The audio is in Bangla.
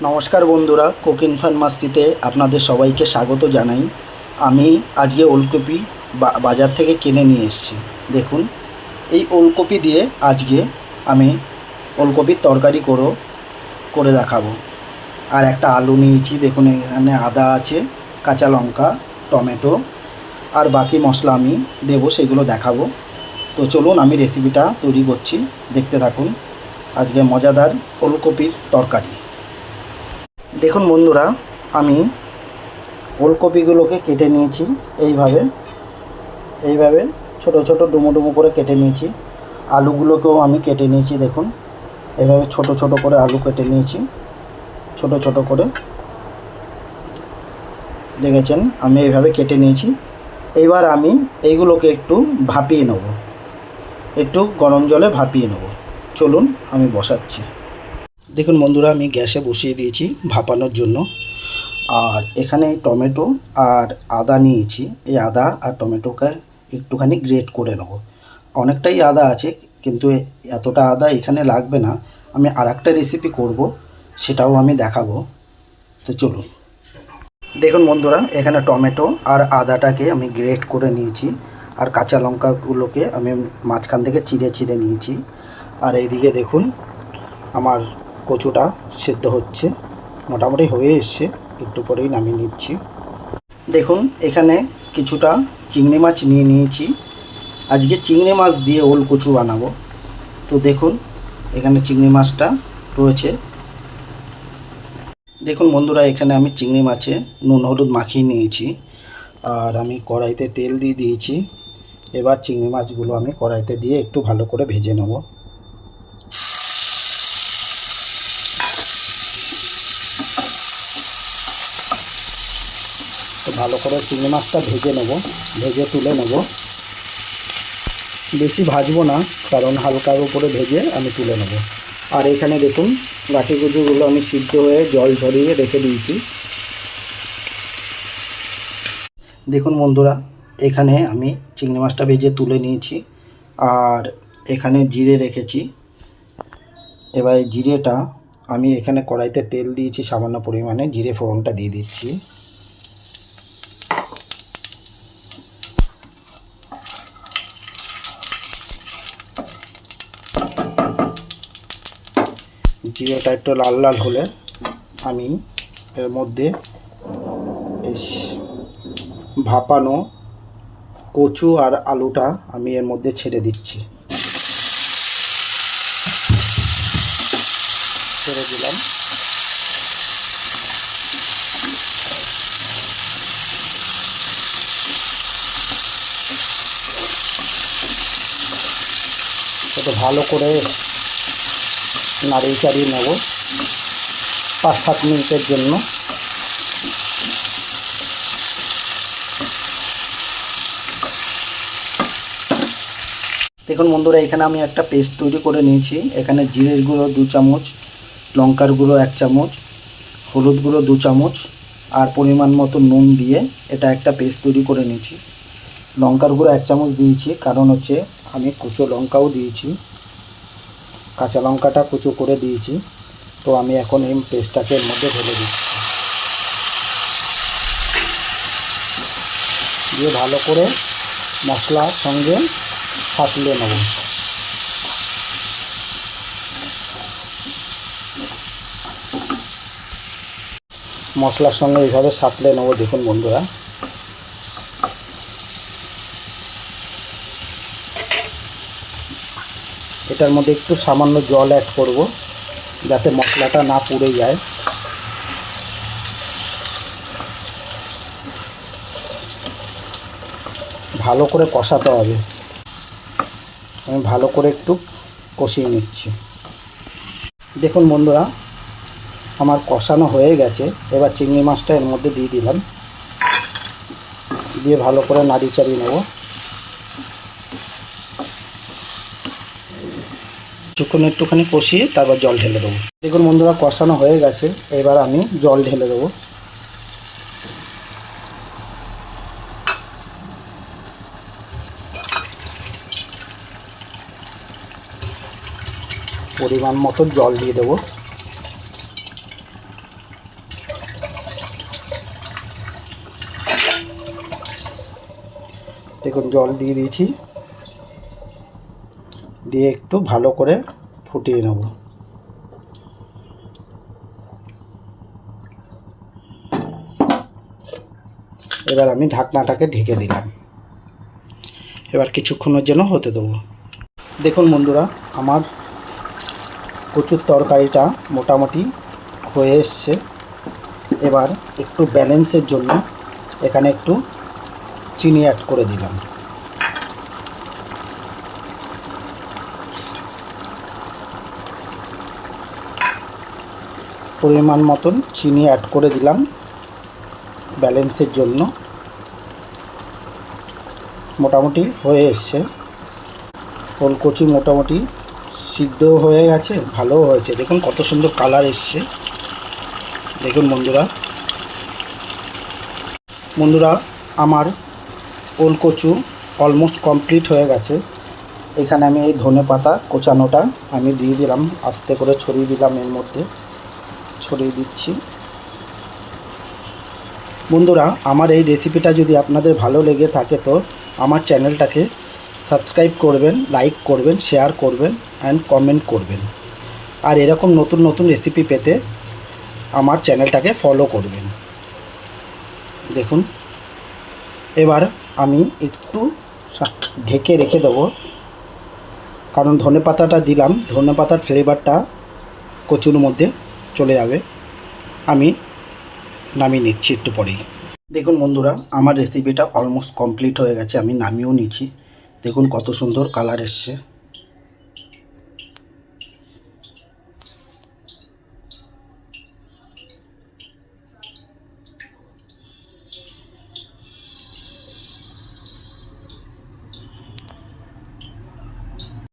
নমস্কার বন্ধুরা, কুকিং ফান মাস্তিতে আপনাদের সবাইকে স্বাগত জানাই। আমি আজকে ওলকপি বাজার থেকে কিনে নিয়ে এসেছি। দেখুন, এই ওলকপি দিয়ে আজকে আমি ওলকপির তরকারি করে দেখাবো। আর একটা আলু নিয়েছি, দেখুন এখানে আদা আছে, কাঁচা লঙ্কা, টমেটো আর বাকি মশলা আমি দেবো, সেগুলো দেখাবো। তো চলুন আমি রেসিপিটা তৈরি করছি, দেখতে থাকুন। আজকে মজাদার ওলকপির তরকারি। দেখুন বন্ধুরা, আমি ওলকপিগুলোকে কেটে নিয়েছি এইভাবে ছোট ছোট ডুমো ডুমো করে কেটে নিয়েছি। আলুগুলোকেও আমি কেটে নিয়েছি, দেখুন এইভাবে ছোট ছোট করে আলু কেটে নিয়েছি, ছোট ছোট করে দেখেছেন আমি এইভাবে কেটে নিয়েছি। এবার আমি এইগুলোকে একটু ভাপিয়ে নেব, একটু গরম জলে ভাপিয়ে নেব। চলুন আমি বসাচ্ছি। দেখুন বন্ধুরা, আমি গ্যাসে বসিয়ে দিয়েছি ভাপানোর জন্য। আর এখানে টমেটো আর আদা নিয়েছি। এই আদা আর টমেটোকে একটুখানি গ্রেট করে নেব। অনেকটাই আদা আছে, কিন্তু এতটা আদা এখানে লাগবে না। আমি আরেকটা রেসিপি করব, সেটাও আমি দেখাবো। তো চলুন। দেখুন বন্ধুরা, এখানে টমেটো আর আদাটাকে আমি গ্রেট করে নিয়েছি, আর কাঁচা লঙ্কাগুলোকে আমি মাঝখান থেকে চিড়ে চিড়ে নিয়েছি। আর এইদিকে দেখুন আমার কচুটা সেদ্ধ হচ্ছে, মোটামুটি হয়ে এসছে, একটু পরেই নামিয়ে নিচ্ছি। দেখুন এখানে কিছুটা চিংড়ি মাছ নিয়ে নিয়েছি। আজকে চিংড়ি মাছ দিয়ে ওল কচু বানাবো। তো দেখুন এখানে চিংড়ি মাছটা রয়েছে। দেখুন বন্ধুরা, এখানে আমি চিংড়ি মাছে নুন হলুদ মাখিয়ে নিয়েছি, আর আমি কড়াইতে তেল দিয়ে দিয়েছি। এবার চিংড়ি মাছগুলো আমি কড়াইতে দিয়ে একটু ভালো করে ভেজে নেব। ভালো করে চিংড়ি মাছটা ভেজে নেব, ভেজে তুলে নেব। বেশি ভাজবো না, কারণ হালকার উপরে ভেজে আমি তুলে নেব। আর এখানে দেখুন গাঠি কচুগুলো আমি সিদ্ধ হয়ে জল ঝরিয়ে রেখে দিয়েছি। দেখুন বন্ধুরা, এখানে আমি চিংড়ি মাছটা ভেজে তুলে নিয়েছি, আর এখানে জিরে রেখেছি। এবার জিরেটা আমি এখানে কড়াইতে তেল দিয়েছি সামান্য পরিমাণে, জিরে ফোড়নটা দিয়ে দিচ্ছি। জিরেটা একটু লাল লাল হলে আমি এর মধ্যে ভাপানো কচু আর আলুটা আমি এর মধ্যে ছেড়ে দিচ্ছি। ছেড়ে দিলাম। এটা ভালো করে নাড়িয়ে চাড়িয়ে নেব 5-7 মিনিটের জন্য। দেখুন বন্ধুরা, এখানে আমি একটা পেস্ট তৈরি করে নিয়েছি। এখানে জিরের গুঁড়ো 2 চামচ, লঙ্কার গুঁড়ো 1 চামচ, হলুদ গুঁড়ো 2 চামচ, আর পরিমাণ মতো নুন দিয়ে এটা একটা পেস্ট তৈরি করে নিয়েছি। লঙ্কার গুঁড়ো 1 চামচ দিয়েছি, কারণ হচ্ছে আমি কুচো লঙ্কাও দিয়েছি, কাঁচা লঙ্কাটা কুচো করে দিয়েছি। তো আমি এখন এই পেস্টটাকে এর মধ্যে ঢেলে দিচ্ছি, দিয়ে ভালো করে মশলার সঙ্গে সাঁতলে নেব। মশলার সঙ্গে এইভাবে সাঁতলে নেব। দেখুন বন্ধুরা, এটার মধ্যে একটু সামান্য জল অ্যাড করব, যাতে মশলাটা না পুড়ে যায়। ভালো করে কষাতে হবে। আমি ভালো করে একটু কষিয়ে নিচ্ছি। দেখুন বন্ধুরা, আমার কষানো হয়ে গেছে। এবার চিংড়ি মাছটা এর মধ্যে দিয়ে দিলাম, দিয়ে ভালো করে নাড়িয়ে চাড়িয়ে নেব। কিছুক্ষণ একটুখানি কষিয়ে তারপর জল ঢেলে দেবো। দেখুন বন্ধুরা, কষানো হয়ে গেছে। এবার আমি জল ঢেলে দেবো। পরিমাণ মতো জল দিয়ে দেবো। দেখুন জল দিয়ে দিয়েছি, দিয়ে একটু ভালো করে ফুটিয়ে নেব। এবার আমি ঢাকনাটাকে ঢেকে দিলাম, এবার কিছুক্ষণের জন্য হতে দেবো। দেখুন বন্ধুরা, আমার কচুর তরকারিটা মোটামুটি হয়ে এসছে। এবার একটু ব্যালেন্সের জন্য এখানে একটু চিনি অ্যাড করে দিলাম। পরিমাণ মতন চিনি অ্যাড করে দিলাম ব্যালেন্সের জন্য। মোটামুটি হয়ে এসছে, ওলকচি মোটামুটি সিদ্ধ হয়ে গেছে, ভালোও হয়েছে। দেখুন কত সুন্দর কালার এসছে। দেখুন বন্ধুরা আমার ওলকচু অলমোস্ট কমপ্লিট হয়ে গেছে। এখানে আমি এই ধনেপাতা কোচানোটা আমি দিয়ে দিলাম, আস্তে করে ছড়িয়ে দিলাম, এর মধ্যে ছড়িয়ে দিচ্ছি। বন্ধুরা, আমার এই রেসিপিটা যদি আপনাদের ভালো লেগে থাকে তো আমার চ্যানেলটাকে সাবস্ক্রাইব করবেন, লাইক করবেন, শেয়ার করবেন অ্যান্ড কমেন্ট করবেন। আর এরকম নতুন নতুন রেসিপি পেতে আমার চ্যানেলটাকে ফলো করবেন। দেখুন এবার আমি একটু ঢেকে রেখে দেবো, কারণ ধনেপাতাটা দিলাম, ধনেপাতার ফ্লেভারটা কচুর মধ্যে চলে যাবে। আমি নামিয়ে নিচ্ছি একটু পরেই। দেখুন বন্ধুরা, আমার রেসিপিটা অলমোস্ট কমপ্লিট হয়ে গেছে, আমি নামিয়েও নিচ্ছি। দেখুন কত সুন্দর কালার এসছে।